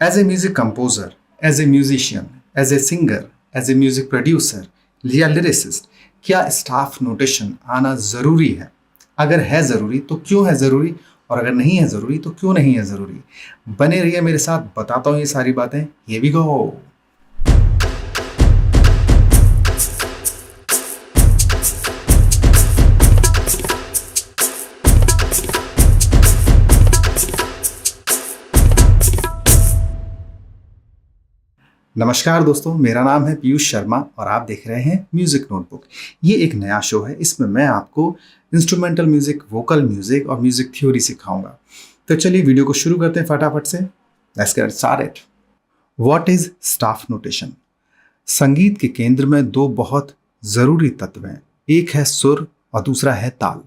As a music composer, as a musician, as a singer, as a music producer या lyricist, क्या staff notation आना ज़रूरी है? अगर है ज़रूरी तो क्यों है ज़रूरी, और अगर नहीं है ज़रूरी तो क्यों नहीं है ज़रूरी? बने रहिए मेरे साथ, बताता हूँ ये सारी बातें। Here we go। नमस्कार दोस्तों, मेरा नाम है पीयूष शर्मा और आप देख रहे हैं म्यूजिक नोटबुक। ये एक नया शो है, इसमें मैं आपको इंस्ट्रूमेंटल म्यूजिक, वोकल म्यूजिक और म्यूजिक थ्योरी सिखाऊंगा। तो चलिए वीडियो को शुरू करते हैं फटाफट से। Let's get started. What is staff notation? संगीत के केंद्र में दो बहुत जरूरी तत्व हैं, एक है सुर और दूसरा है ताल,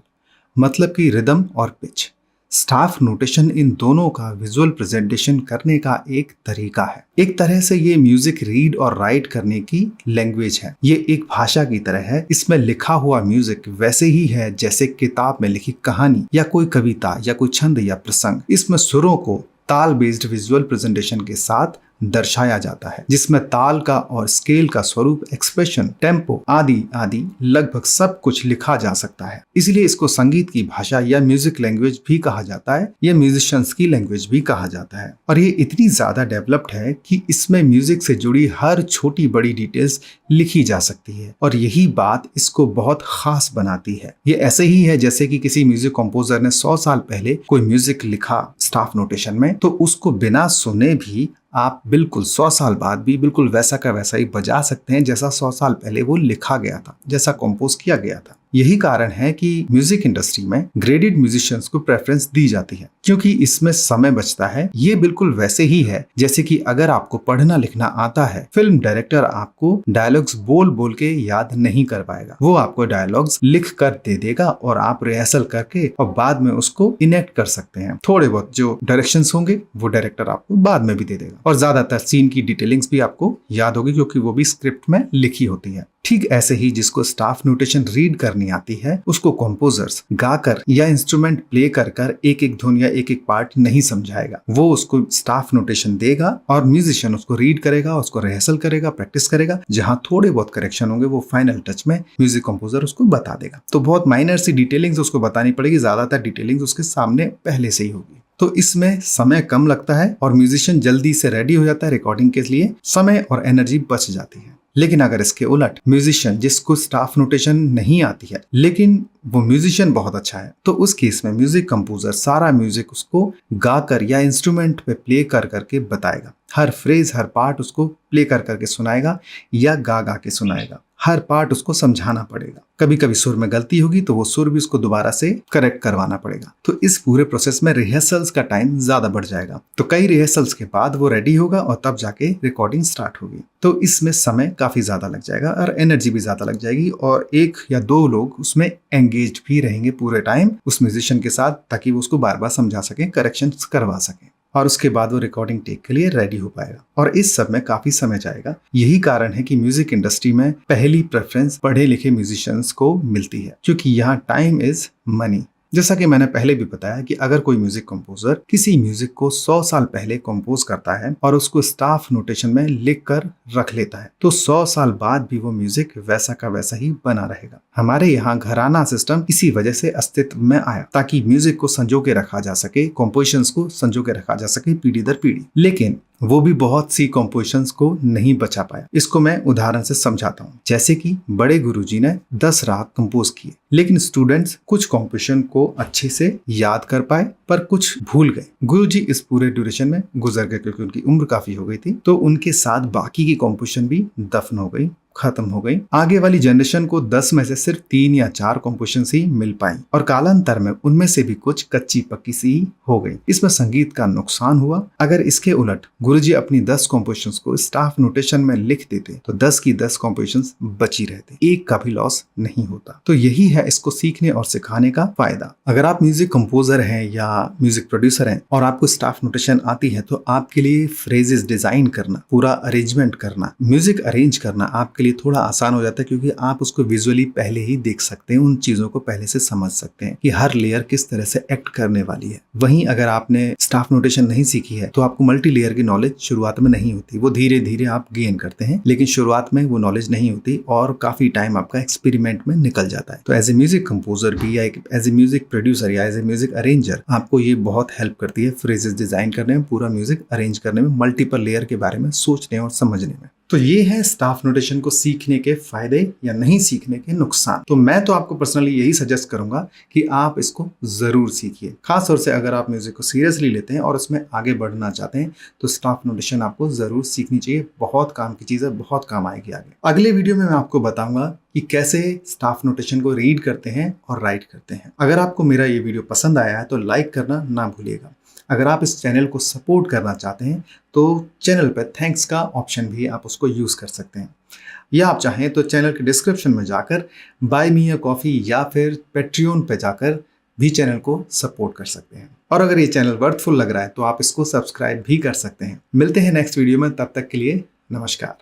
मतलब कि रिदम और पिच। स्टाफ नोटेशन इन दोनों का विजुअल प्रेजेंटेशन करने का एक तरीका है। एक तरह से ये म्यूजिक रीड और राइट करने की लैंग्वेज है। ये एक भाषा की तरह है। इसमें लिखा हुआ म्यूजिक वैसे ही है जैसे किताब में लिखी कहानी या कोई कविता या कोई छंद या प्रसंग। इसमें सुरों को ताल बेस्ड विजुअल प्रेजेंटेशन के साथ दर्शाया जाता है, जिसमें ताल का और स्केल का स्वरूप, एक्सप्रेशन, टेम्पो आदि आदि लगभग सब कुछ लिखा जा सकता है। इसलिए इसको संगीत की भाषा या म्यूजिक लैंग्वेज भी कहा जाता है, या म्यूजिशियंस की लैंग्वेज भी कहा जाता है। और ये इतनी ज्यादा डेवलप्ड है कि इसमें म्यूजिक से जुड़ी हर छोटी बड़ी डिटेल्स लिखी जा सकती है, और यही बात इसको बहुत खास बनाती है। ये ऐसे ही है जैसे कि किसी म्यूजिक कंपोजर ने 100 साल पहले कोई म्यूजिक लिखा स्टाफ नोटेशन में, तो उसको बिना सुने भी आप बिल्कुल 100 साल बाद भी बिल्कुल वैसा का वैसा ही बजा सकते हैं जैसा 100 साल पहले वो लिखा गया था, जैसा कंपोज किया गया था। यही कारण है कि म्यूजिक इंडस्ट्री में ग्रेडेड म्यूजिशियंस को प्रेफरेंस दी जाती है, क्योंकि इसमें समय बचता है। ये बिल्कुल वैसे ही है जैसे कि अगर आपको पढ़ना लिखना आता है, फिल्म डायरेक्टर आपको डायलॉग्स बोल बोल के याद नहीं कर पाएगा, वो आपको डायलॉग्स लिख कर दे देगा और आप रिहर्सल करके और बाद में उसको इनेक्ट कर सकते हैं। थोड़े बहुत जो डायरेक्शंस होंगे वो डायरेक्टर आपको बाद में भी दे देगा, और ज्यादातर सीन की डिटेलिंग्स भी आपको याद होगी क्योंकि वो भी स्क्रिप्ट में लिखी होती है। ठीक ऐसे ही जिसको स्टाफ नोटेशन रीड करनी आती है, उसको कंपोजर्स गाकर या इंस्ट्रूमेंट प्ले कर कर एक एक धुन या एक एक पार्ट नहीं समझाएगा। वो उसको स्टाफ नोटेशन देगा और म्यूजिशियन उसको रीड करेगा, उसको रिहर्सल करेगा, प्रैक्टिस करेगा। जहां थोड़े बहुत करेक्शन होंगे वो फाइनल टच में म्यूजिक कंपोजर उसको बता देगा। तो बहुत माइनर सी डिटेलिंग्स उसको बतानी पड़ेगी, ज्यादातर डिटेलिंग्स उसके सामने पहले से ही होगी। तो इसमें समय कम लगता है और म्यूजिशियन जल्दी से रेडी हो जाता है रिकॉर्डिंग के लिए, समय और एनर्जी बच जाती है। लेकिन अगर इसके उलट म्यूजिशियन जिसको स्टाफ नोटेशन नहीं आती है लेकिन वो म्यूजिशियन बहुत अच्छा है, तो उस केस में म्यूजिक कंपोजर सारा म्यूजिक उसको गाकर या इंस्ट्रूमेंट पे प्ले कर करके बताएगा। हर फ्रेज, हर पार्ट उसको प्ले कर करके सुनाएगा या गा गा के सुनाएगा। हर पार्ट उसको समझाना पड़ेगा। कभी कभी सुर में गलती होगी तो वो सुर भी उसको दोबारा से करेक्ट करवाना पड़ेगा। तो इस पूरे प्रोसेस में रिहर्सल्स का टाइम ज्यादा बढ़ जाएगा। तो कई रिहर्सल्स के बाद वो रेडी होगा और तब जाके रिकॉर्डिंग स्टार्ट होगी। तो इसमें समय काफी ज्यादा लग जाएगा और एनर्जी भी ज्यादा लग जाएगी, और एक या दो लोग उसमें एंगेज भी रहेंगे पूरे टाइम उस म्यूजिशियन के साथ, ताकि वो उसको बार बार समझा सके, करेक्शन करवा सके, और उसके बाद वो रिकॉर्डिंग टेक के लिए रेडी हो पाएगा। और इस सब में काफी समय जाएगा। यही कारण है कि म्यूजिक इंडस्ट्री में पहली प्रेफरेंस पढ़े लिखे म्यूजिशियंस को मिलती है, क्योंकि यहाँ टाइम इज मनी। जैसा कि मैंने पहले भी बताया कि अगर कोई म्यूजिक कंपोजर किसी म्यूजिक को 100 साल पहले कंपोज करता है और उसको स्टाफ नोटेशन में लिख कर रख लेता है, तो 100 साल बाद भी वो म्यूजिक वैसा का वैसा ही बना रहेगा। हमारे यहाँ घराना सिस्टम इसी वजह से अस्तित्व में आया, ताकि म्यूजिक को संजो के रखा जा सके, कंपोजिशंस को संजो के रखा जा सके पीढ़ी दर पीढ़ी। लेकिन वो भी बहुत सी कंपोजिशंस को नहीं बचा पाया। इसको मैं उदाहरण से समझाता हूँ। जैसे कि बड़े गुरुजी ने 10 राग कंपोज किए, लेकिन स्टूडेंट्स कुछ कंपोजिशन को अच्छे से याद कर पाए पर कुछ भूल गए। गुरुजी इस पूरे ड्यूरेशन में गुजर गए क्योंकि उनकी उम्र काफी हो गई थी, तो उनके साथ बाकी की कंपोजिशन भी दफन हो गई, खत्म हो गई। आगे वाली जनरेशन को 10 में से सिर्फ 3 या 4 कंपोजिशन ही मिल पाई, और कालांतर में उनमें से भी कुछ कच्ची पक्की सी हो गई। इसमें संगीत का नुकसान हुआ। अगर इसके उलट गुरुजी अपनी 10 कंपोजिशंस को स्टाफ नोटेशन में लिख देते तो 10 की 10 कंपोजिशंस बची रहती, एक का भी लॉस नहीं होता। तो यही है इसको सीखने और सिखाने का फायदा। अगर आप म्यूजिक कंपोजर हैं या म्यूजिक प्रोड्यूसर हैं और आपको स्टाफ नोटेशन आती है, तो आपके लिए फ्रेजेस डिजाइन करना, पूरा अरेंजमेंट करना, म्यूजिक अरेंज करना आपके आपके लिए थोड़ा आसान हो जाता है, क्योंकि आप उसको विजुअली पहले ही देख सकते हैं, उन चीज़ों को पहले से समझ सकते हैं कि हर लेयर किस तरह से एक्ट करने वाली है। वहीं अगर आपने स्टाफ नोटेशन नहीं सीखी है तो आपको मल्टी लेयर की नॉलेज शुरुआत में नहीं होती, वो धीरे धीरे आप गेन करते हैं, लेकिन शुरुआत में वो नॉलेज नहीं होती और काफ़ी टाइम आपका एक्सपेरिमेंट में निकल जाता है। तो एज ए म्यूजिक कंपोजर भी या एज ए म्यूजिक प्रोड्यूसर या एज ए म्यूजिक अरेंजर आपको ये बहुत हेल्प करती है फ्रेजेस डिजाइन करने में, पूरा म्यूजिक अरेंज करने में, मल्टीपल लेयर के बारे में सोचने और समझने में। तो ये है स्टाफ नोटेशन को सीखने के फायदे या नहीं सीखने के नुकसान। तो मैं तो आपको पर्सनली यही सजेस्ट करूंगा कि आप इसको जरूर सीखिए। खास तौर से अगर आप म्यूजिक को सीरियसली लेते हैं और उसमें आगे बढ़ना चाहते हैं तो स्टाफ नोटेशन आपको जरूर सीखनी चाहिए। बहुत काम की चीज है, बहुत काम आएगी आगे। अगले वीडियो में मैं आपको बताऊंगा कि कैसे स्टाफ नोटेशन को रीड करते हैं और राइट करते हैं। अगर आपको मेरा ये वीडियो पसंद आया है तो लाइक करना ना भूलिएगा। अगर आप इस चैनल को सपोर्ट करना चाहते हैं तो चैनल पर थैंक्स का ऑप्शन भी आप उसको यूज़ कर सकते हैं, या आप चाहें तो चैनल के डिस्क्रिप्शन में जाकर बाय मी अ कॉफ़ी या फिर पेट्रियन पे जाकर भी चैनल को सपोर्ट कर सकते हैं। और अगर ये चैनल वर्थफुल लग रहा है तो आप इसको सब्सक्राइब भी कर सकते हैं। मिलते हैं नेक्स्ट वीडियो में, तब तक के लिए नमस्कार।